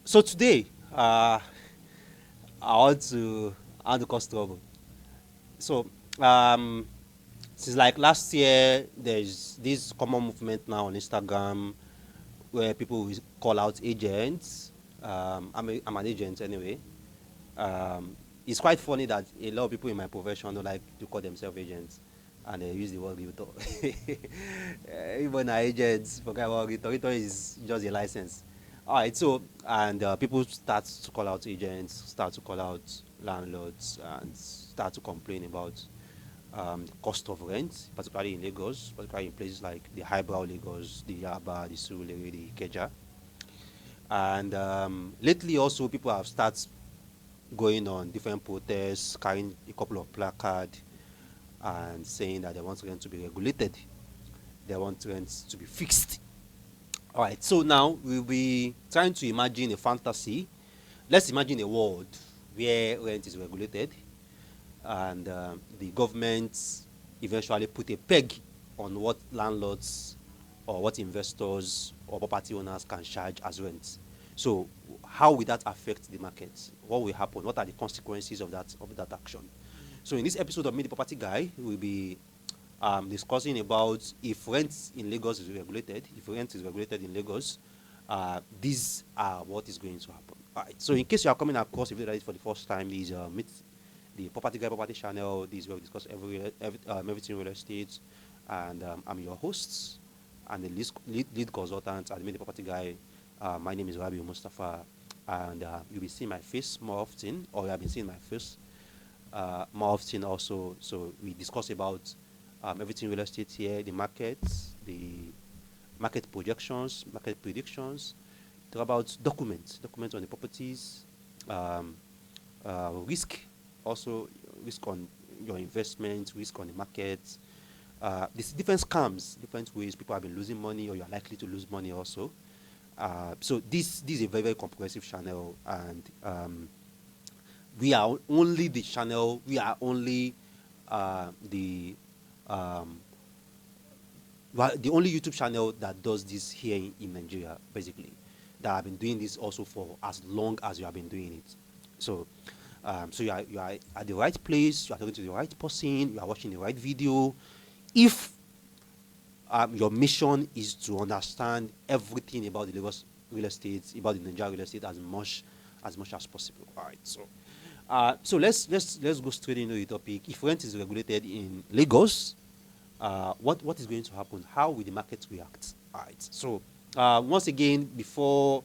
So today, I want to cause trouble. So um, since like last year, there's this common movement now on Instagram where people will call out agents. I'm an agent anyway. It's quite funny that a lot of people in my profession don't like to call themselves agents, and they use the word realtor. Even our agents forget about realtor. Realtor is just a license. All right, so and people start to call out agents, start to call out landlords, and start to complain about the cost of rent, particularly in Lagos, particularly in places like the highbrow Lagos, the Yaba, the Surulere, the Ikeja. And lately, also, people have started going on different protests, carrying a couple of placards and saying that they want rent to be regulated, they want rent to be fixed. All right, so now we'll be trying to imagine a fantasy. Let's imagine a world where rent is regulated and the government eventually put a peg on what landlords or what investors or property owners can charge as rent. So how will that affect the market? What will happen? What are the consequences of that action? So in this episode of Me the Property Guy, we'll be discussing about if rent in Lagos is regulated, if rent is regulated in Lagos, these are what is going to happen. All right. So in case you are coming across a video like this for the first time, this Meet the Property Guy Property Channel. This is where we discuss everything real estate, and I'm your host and the lead consultant at the Property Guy. My name is Rabi Mustafa, and you'll be seeing my face more often, or you have been seeing my face more often also. So we discuss about everything real estate here, the markets, the market projections, market predictions. Talk about documents on the properties, um, risk, also risk on your investment, risk on the market. There's different scams, different ways people have been losing money, or you are likely to lose money also. So this is a very very comprehensive channel, and we are only the channel. We are only the um, the only YouTube channel that does this here in Nigeria, basically. That have been doing this also for as long as you have been doing it. So, so you are at the right place. You are talking to the right person. You are watching the right video. If your mission is to understand everything about the Lagos real estate, about the Nigeria real estate as much as possible. All right. So let's go straight into the topic. If rent is regulated in Lagos, what is going to happen? How will the market react? All right. So once again, before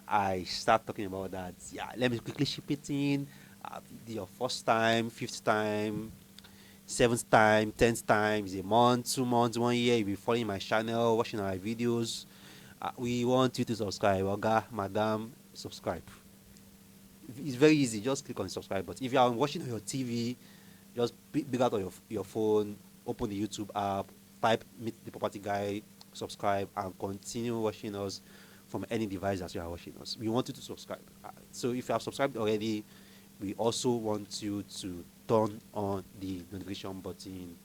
I start talking about that, yeah, let me quickly ship it in. Your first time, fifth time, seventh time, 10th time, is a month, 2 months, 1 year. You'll be following my channel, watching our videos. We want you to subscribe. Oga, madam, subscribe. It's very easy. Just click on the subscribe button. If you are watching on your TV, just big out of your phone, open the YouTube app, type Meet the Property Guy, subscribe, and continue watching us from any device that you are watching us. We want you to subscribe. So if you have subscribed already, we also want you to turn on the notification button.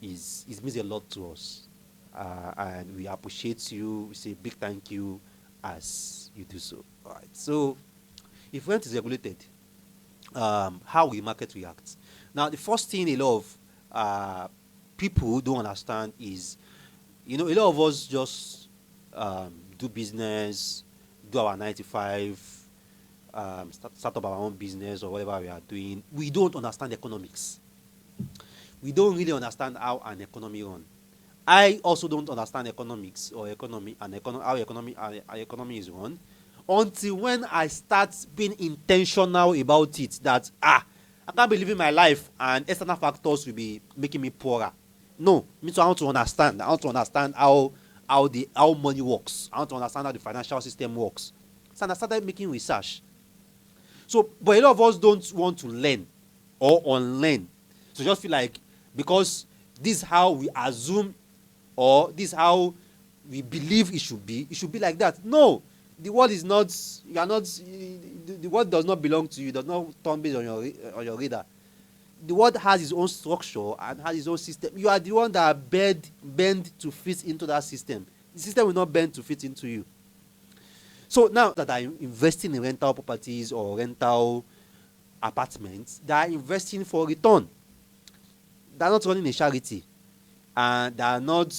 It means a lot to us, and we appreciate you. We say big thank you as you do so. All right. So if rent is regulated, how will market react? Now, the first thing a lot of people don't understand is, a lot of us just do business, do our 95, start up our own business or whatever we are doing. We don't understand economics. We don't really understand how an economy runs. I also don't understand economics or how economy is run until when I start being intentional about it. That I can't be living my life and external factors will be making me poorer. No, me too. I want to understand. I want to understand how money works. I want to understand how the financial system works. So I started making research. So, but a lot of us don't want to learn or unlearn. So just feel like because this is how we assume or this is how we believe it should be like that. No, the world is not. You are not. The world does not belong to you. Does not turn based on your radar. The world has its own structure and has its own system. You are the one that bend to fit into that system. The system will not bend to fit into you. So now that are investing in rental properties or rental apartments, they are investing for return. They are not running a charity, and they are not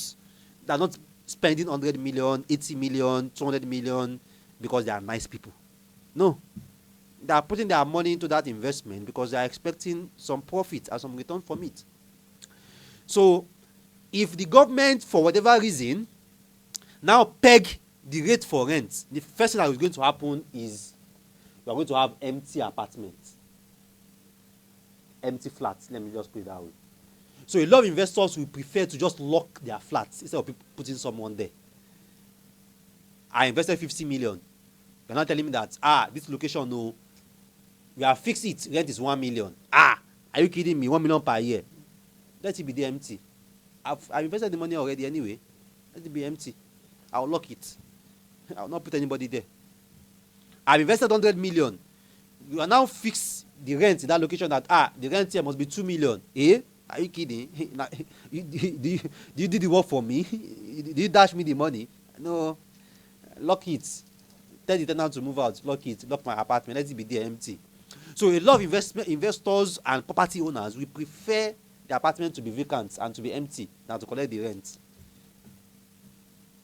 spending 100 million, 80 million, 200 million because they are nice people. No, they are putting their money into that investment because they are expecting some profit and some return from it. So if the government, for whatever reason, now peg the rate for rent, the first thing that is going to happen is you are going to have empty apartments, empty flats. Let me just put it that way. So a lot of investors will prefer to just lock their flats instead of putting someone there. I invested 50 million. You're not telling me that, this location, no, we have fixed it, rent is 1 million. Are you kidding me? 1 million per year. Let it be there empty. I've invested the money already anyway. Let it be empty. I'll lock it. I'll not put anybody there. I've invested 100 million. You are now fix the rent in that location that, the rent here must be 2 million. Eh? Are you kidding? Do you do the work for me? Do you dash me the money? No. Lock it. Tell the tenant to move out. Lock it. Lock my apartment. Let it be there empty. So a lot of investors and property owners will prefer the apartment to be vacant and to be empty than to collect the rent.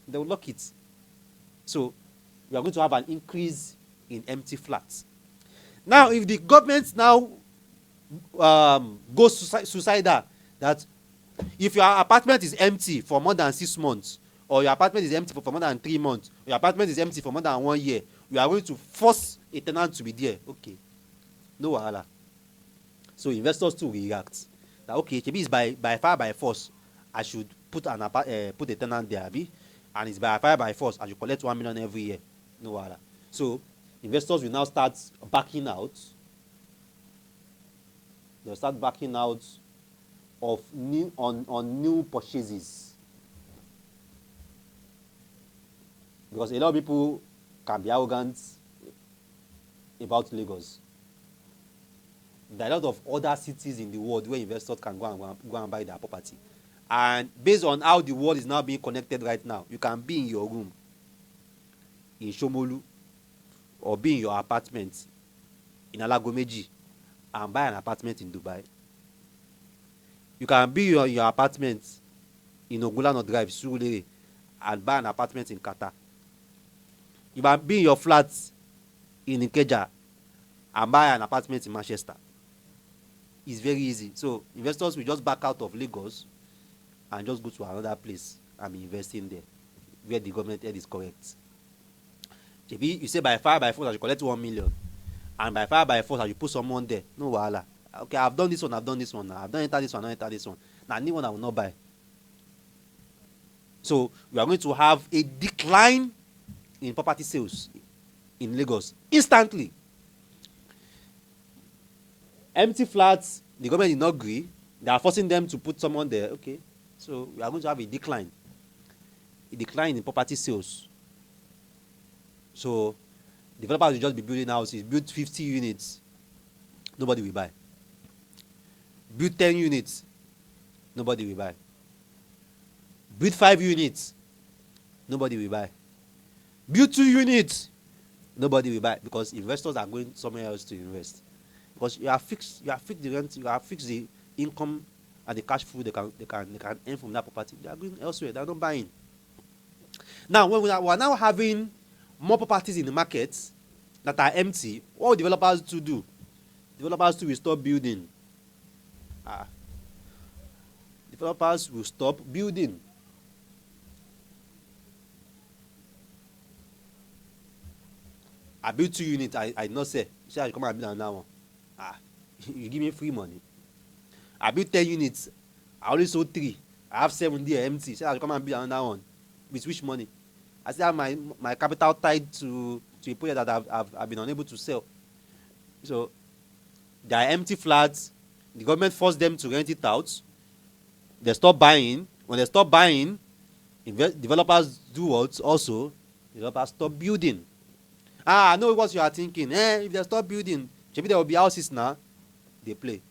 They will lock it. So we are going to have an increase in empty flats. Now, if the government now goes suicidal, that if your apartment is empty for more than 6 months, or your apartment is empty for more than 3 months, or your apartment is empty for more than 1 year, we are going to force a tenant to be there. Okay, no wahala. So investors too react that, okay, maybe it's by fire by force I should put a tenant there, and it's by fire by force I should collect 1 million every year. No wahala. So investors will now start backing out. They'll start backing out of new purchases, because a lot of people can be arrogant about Lagos. There are a lot of other cities in the world where investors can go and buy their property, and based on how the world is now being connected right now, you can be in your room in Shomolu or be in your apartment in Alagomeji and buy an apartment in Dubai. You can be in your apartment in Ogulano Drive, Surulere, and buy an apartment in Qatar. You can be in your flat in Ikeja and buy an apartment in Manchester. It's very easy. So investors will just back out of Lagos and just go to another place and be investing there where the government head is correct. You say by fire by force I should collect 1 million, and by fire by force I should put someone there. No wahala. Okay, I've done this one. I've done this one. I've done enter this one. I've enter this one. Now, new one I will not buy. So we are going to have a decline in property sales in Lagos instantly. Empty flats, the government did not agree. They are forcing them to put someone there. Okay, so we are going to have a decline in property sales. So developers will just be building houses. Build 50 units, nobody will buy. Build 10 units, nobody will buy. Build 5 units, nobody will buy. Build 2 units, nobody will buy, because investors are going somewhere else to invest. Because you have fixed the rent, you have fixed the income and the cash flow they can earn from that property. They are going elsewhere. They are not buying. Now, when we are now having more properties in the market that are empty, what will developers do? Developers too will stop building. Developers will stop building. I built 2 units. I did not say I should come and build another one. You give me free money. I built 10 units. I only sold 3. I have 7 there empty. Say I should come and build another one. With which money? I still have my capital tied to a project that I've been unable to sell. So there are empty flats. The government forced them to rent it out. They stop buying. When they stop buying, developers do what? Also, developers stop building. I know what you are thinking. If they stop building, maybe there will be houses now. They play.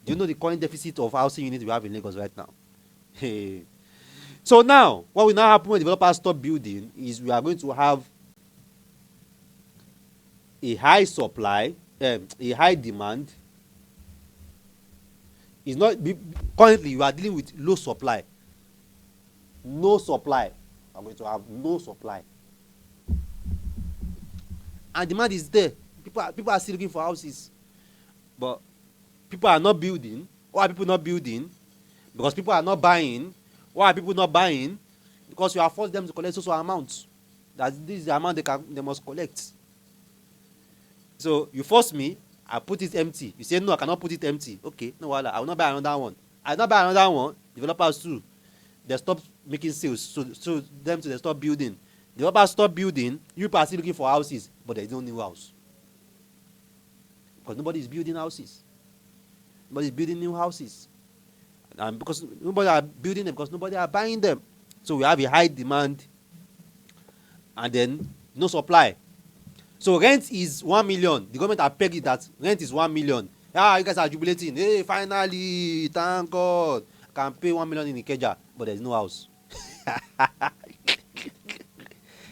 Do you know the current deficit of housing units we have in Lagos right now? So now, what will now happen when developers stop building is we are going to have a high supply, a high demand is not currently you are dealing with low supply. No supply. I'm going to have no supply. And demand is there. People are still looking for houses. But people are not building. Why are people not building? Because people are not buying. Why are people not buying? Because you have forced them to collect social amounts. That this is the amount they must collect. So you force me, I put it empty. You say no, I cannot put it empty. Okay, no wahala, I will not buy another one. I will not buy another one. Developers too, they stop making sales, so they stop building. Developers stop building. You people are still looking for houses, but there is no new house because nobody is building houses. Nobody is building new houses, and because nobody are building them, because nobody are buying them. So we have a high demand, and then no supply. So rent is 1 million. The government have pegged it that rent is 1 million. Ah, you guys are jubilating. Hey, finally, thank God, I can pay 1 million in Ikeja, but there is no house.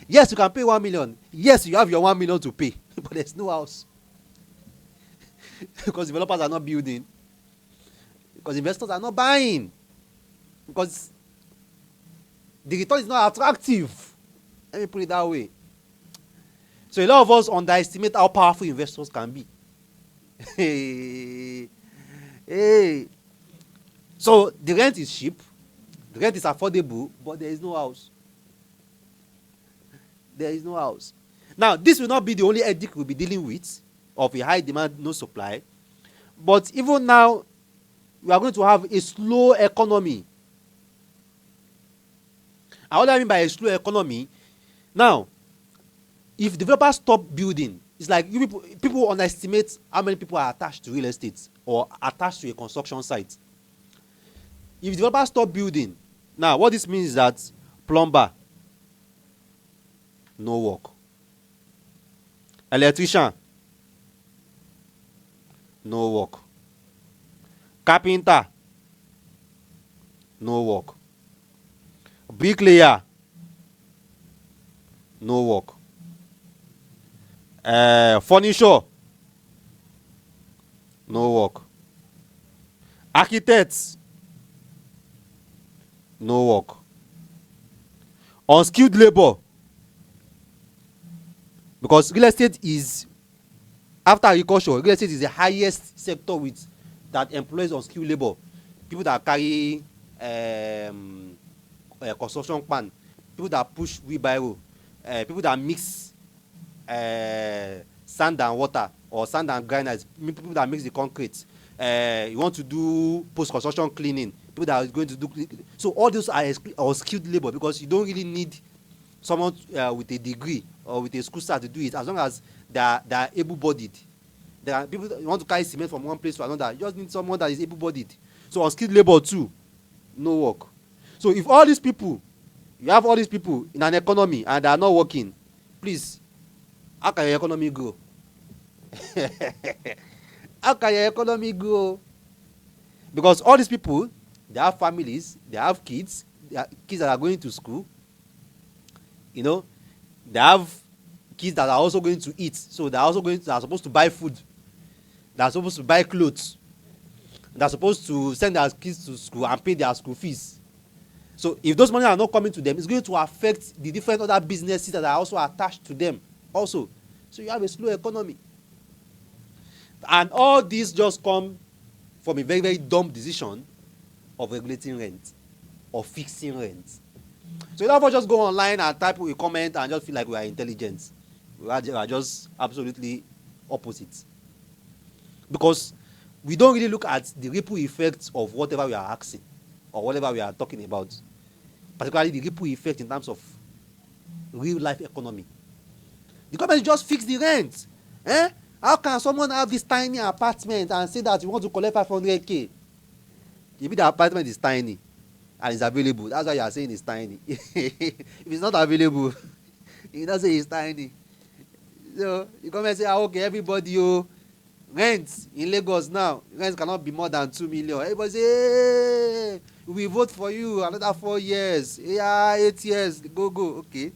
Yes, you can pay 1 million. Yes, you have your 1 million to pay, but there's no house. Because developers are not building. Because investors are not buying. Because the return is not attractive. Let me put it that way. So a lot of us underestimate how powerful investors can be. Hey. So the rent is cheap, the rent is affordable, but there is no house. There is no house. Now, this will not be the only headache we'll be dealing with of a high demand, no supply. But even now, we are going to have a slow economy. And what do I mean by a slow economy? Now, if developers stop building, it's like you people underestimate how many people are attached to real estate or attached to a construction site. If developers stop building, now what this means is that plumber, no work. Electrician, no work. Carpenter, no work. Bricklayer, no work. Furniture, no work. Architects, no work. Unskilled labor, because real estate is, after agriculture, real estate is the highest sector with that employs unskilled labor. People that carry construction pan, people that push wheelbarrow, people that mix sand and water or sand and granite, people that mix the concrete. You want to do post-construction cleaning, people that are going to do. So all those are skilled labor, because you don't really need someone with a degree or with a school start to do it, as long as they are able-bodied. There are people that want to carry cement from one place to another. You just need someone that is able-bodied. So unskilled labor too, no work. So if all these people, you have all these people in an economy and they are not working, please, how can your economy grow? How can your economy grow? Because all these people, they have families, they have kids that are going to school. You know, they have kids that are also going to eat. So they are supposed to buy food. They are supposed to buy clothes. They are supposed to send their kids to school and pay their school fees. So if those money are not coming to them, it's going to affect the different other businesses that are also attached to them also. So you have a slow economy. And all these just come from a very, very dumb decision of regulating rent or fixing rent. So you don't just go online and type a comment and just feel like we are intelligent. We are just absolutely opposite. Because we don't really look at the ripple effects of whatever we are asking or whatever we are talking about. Particularly the ripple effect in terms of real life economy. The government just fix the rent. How can someone have this tiny apartment and say that you want to collect 500k? If the apartment is tiny and it's available, that's why you are saying it's tiny. If it's not available, you don't say it's tiny. So you come and say, okay, everybody, rent in Lagos now, rent cannot be more than 2 million. Everybody say, hey, we vote for you another 4 years. Yeah, 8 years, go. Okay.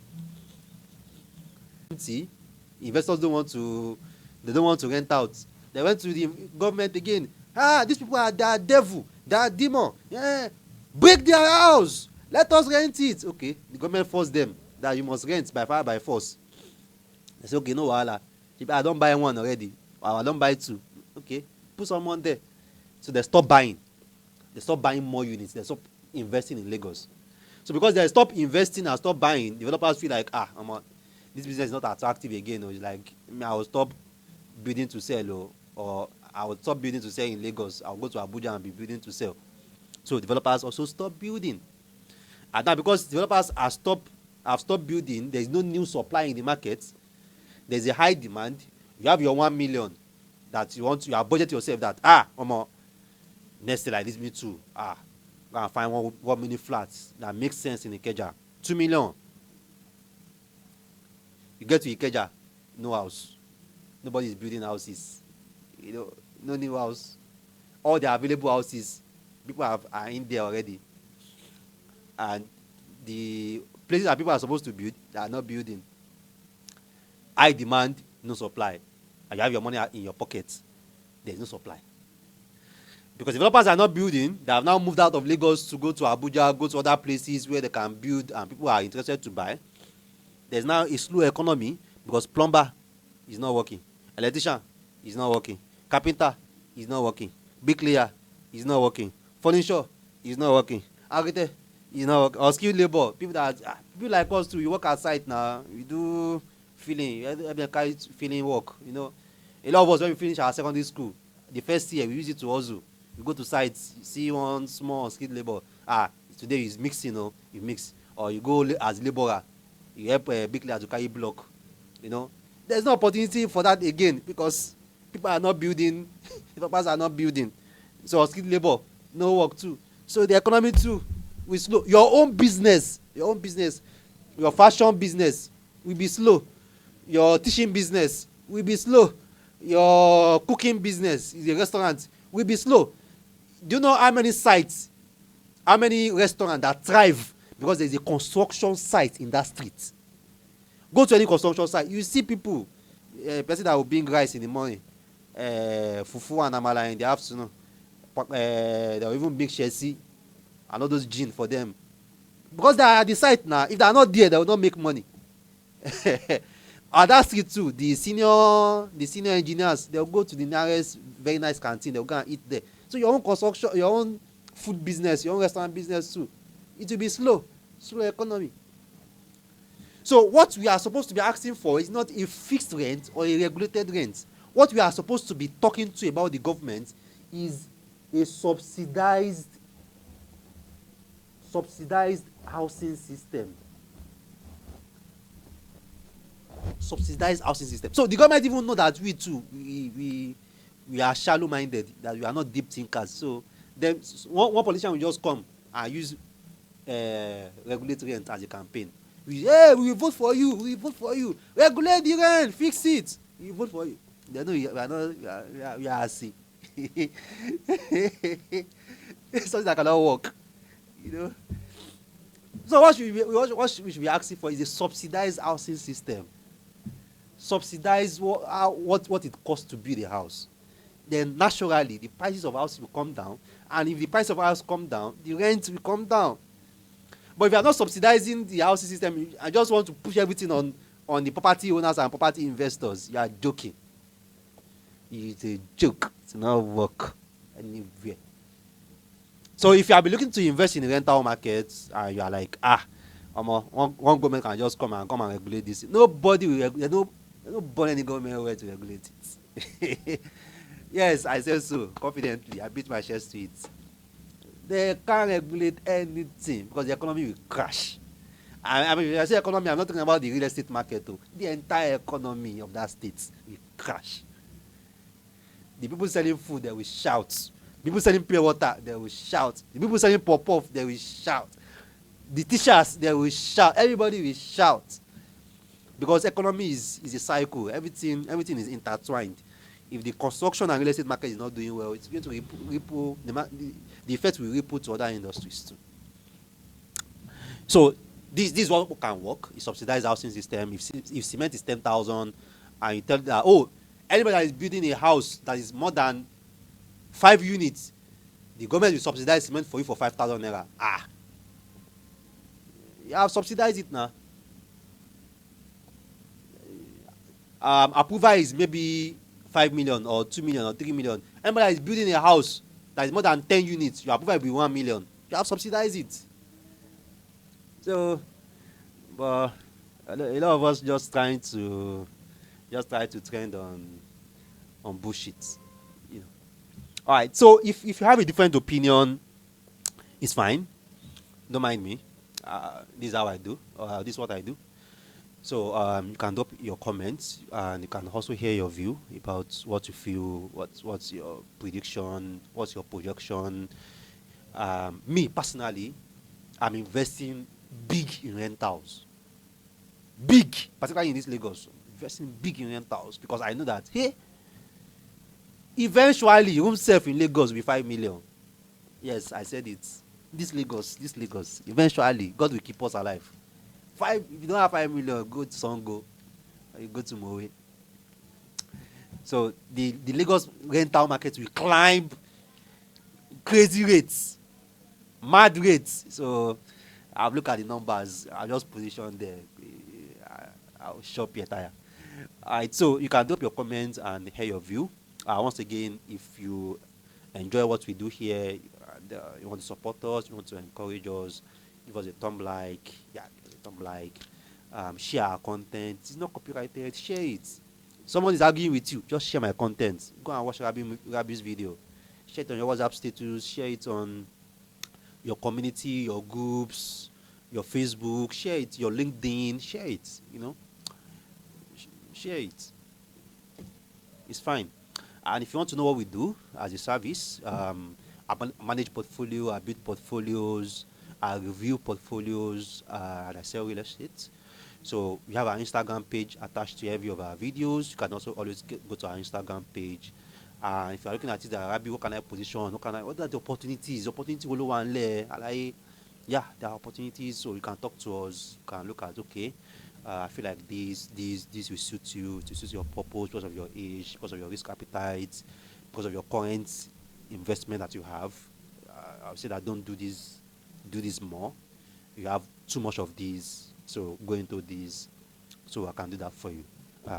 See, Investors they don't want to rent out. They went to the government again. These people they are devil, they are demon. Yeah, break their house. Let us rent it. Okay, the government forced them that you must rent by fire by force. They say, okay, no wahala. I don't buy one already. Or I don't buy two. Okay, put someone there. So they stop buying. They stop buying more units. They stop investing in Lagos. So because they stop investing and stop buying, developers feel like, this business is not attractive again. Or it's like, I will stop building to sell, or I will stop building to sell in Lagos. I'll go to Abuja and be building to sell. So developers also stop building. And now because developers have stopped building, there is no new supply in the market. There's a high demand. You have your 1 million that you have budgeted yourself that next year like this me too. Go and find one mini flats that makes sense in Ikeja. 2 million. You get to Ikeja, no house. Nobody is building houses. No new house. All the available houses, people are in there already. And the places that people are supposed to build, they are not building. High demand, no supply. And you have your money in your pocket, there's no supply. Because developers are not building, they have now moved out of Lagos to go to Abuja, go to other places where they can build and people are interested to buy. There's now a slow economy because plumber is not working, electrician is not working, carpenter is not working, bricklayer is not working, furniture is not working, architect is not working, or skilled labor. People like us too, we work at site now, we do feeling work. A lot of us, when we finish our secondary school, the first year we use it to hustle. We go to sites, see one small skilled labor. Today is mixing, you mix, or you go as laborer, you help a bricklayer to carry block. There's no opportunity for that again because people are not building, developers are not building. So skilled labor, no work too. So the economy too will slow. Your own business, your fashion business will be slow. Your teaching business will be slow. Your cooking business, the restaurant, will be slow. Do you know how many sites, how many restaurants that thrive because there's a construction site in that street? Go to any construction site, you see people, person that will bring rice in the morning, fufu and amala in the afternoon. They will even bring shesi and all those gin for them. Because they are at the site now. If they are not there, they will not make money. At that street too, the senior engineers, they'll go to the nearest very nice canteen, they'll go and eat there. So your own construction, your own food business, your own restaurant business too, it will be slow economy. So what we are supposed to be asking for is not a fixed rent or a regulated rent. What we are supposed to be talking to about the government is a subsidized housing system. Subsidized housing system. So the government even know that we too, we are shallow minded, that we are not deep thinkers. So then one politician will just come and use regulatory rent as a campaign. We will vote for you, regulate the rent, fix it, we vote for you. They know we are see. Something that cannot work. So what we should be asking for is a subsidized housing system. Subsidize what it costs to build a house. Then naturally the prices of houses will come down, and if the price of house come down, the rent will come down. But if you are not subsidizing the housing system, I just want to push everything on the property owners and property investors, you are joking. It's a joke. It's not work anywhere. So if you have been looking to invest in the rental markets and you are like, one government can just come and regulate this. Nobody will regulate. Nobody any government will to regulate it. Yes, I say so confidently. I beat my chest to it. They can't regulate anything because the economy will crash. I mean, if I say economy, I'm not talking about the real estate market too. The entire economy of that state will crash. The people selling food, they will shout. People selling pure water, they will shout. The people selling pop-off, they will shout. The teachers, they will shout. Everybody will shout. Because economy is a cycle. Everything is intertwined. If the construction and real estate market is not doing well, it's going to ripple the effect will ripple to other industries too. So this is what can work. A subsidized housing system. If cement is 10,000 and you tell that, oh, anybody that is building a house that is more than 5 units, the government will subsidize cement for you for 5,000 naira. Ah, you have subsidized it now. Approval is maybe 5 million or 2 million or 3 million. Anybody that is building a house that is more than 10 units, your approval will be 1 million. You have subsidized it. So, but a lot of us just try to trend on bullshit. You know. All right. So if you have a different opinion, it's fine. Don't mind me. This is how I do. This is what I do. So you can drop your comments, and you can also hear your view about what you feel, what's your prediction, what's your projection. Me personally, I'm investing big in rentals. Big, particularly in this Lagos, investing big in rentals because I know that hey, eventually room self in Lagos will be 5 million. Yes, I said it. This Lagos, eventually God will keep us alive. If you don't have 5 million, go to Songo, or you go to Moe. So the Lagos rental market will climb crazy rates, mad rates. So I'll look at the numbers. I'll just position there. I'll shop your tire. All right, so you can drop your comments and hear your view. Once again, if you enjoy what we do here, and, you want to support us, you want to encourage us, give us a thumb like, yeah, give us a thumb like, share our content. It's not copyrighted, share it. Someone is arguing with you, just share my content. Go and watch Rabi's video. Share it on your WhatsApp status, share it on your community, your groups, your Facebook, share it, your LinkedIn, share it, share it. It's fine. And if you want to know what we do as a service, I manage portfolio, I build portfolios, I review portfolios, and I sell real estate. So we have our Instagram page attached to every of our videos. You can also always go to our Instagram page. And if you're looking at it, Rabi, what can I position? What are the opportunities? Opportunity will one lay. Yeah, there are opportunities. So you can talk to us. You can look at, okay, I feel like this will suit you, to suit your purpose because of your age, because of your risk appetite, because of your current investment that you have. I would say that don't do this more. You have too much of these, so go into these. So I can do that for you,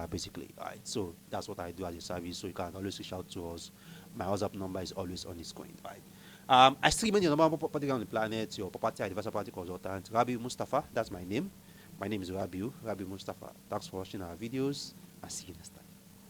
basically. All right. So that's what I do as a service. So you can always reach out to us. My WhatsApp number is always on the screen. Right. I still remain your number one property on the planet, your property advisor, property consultant, Rabi Mustafa. That's my name. My name is Rabi Mustafa. Thanks for watching our videos. I'll see you next time.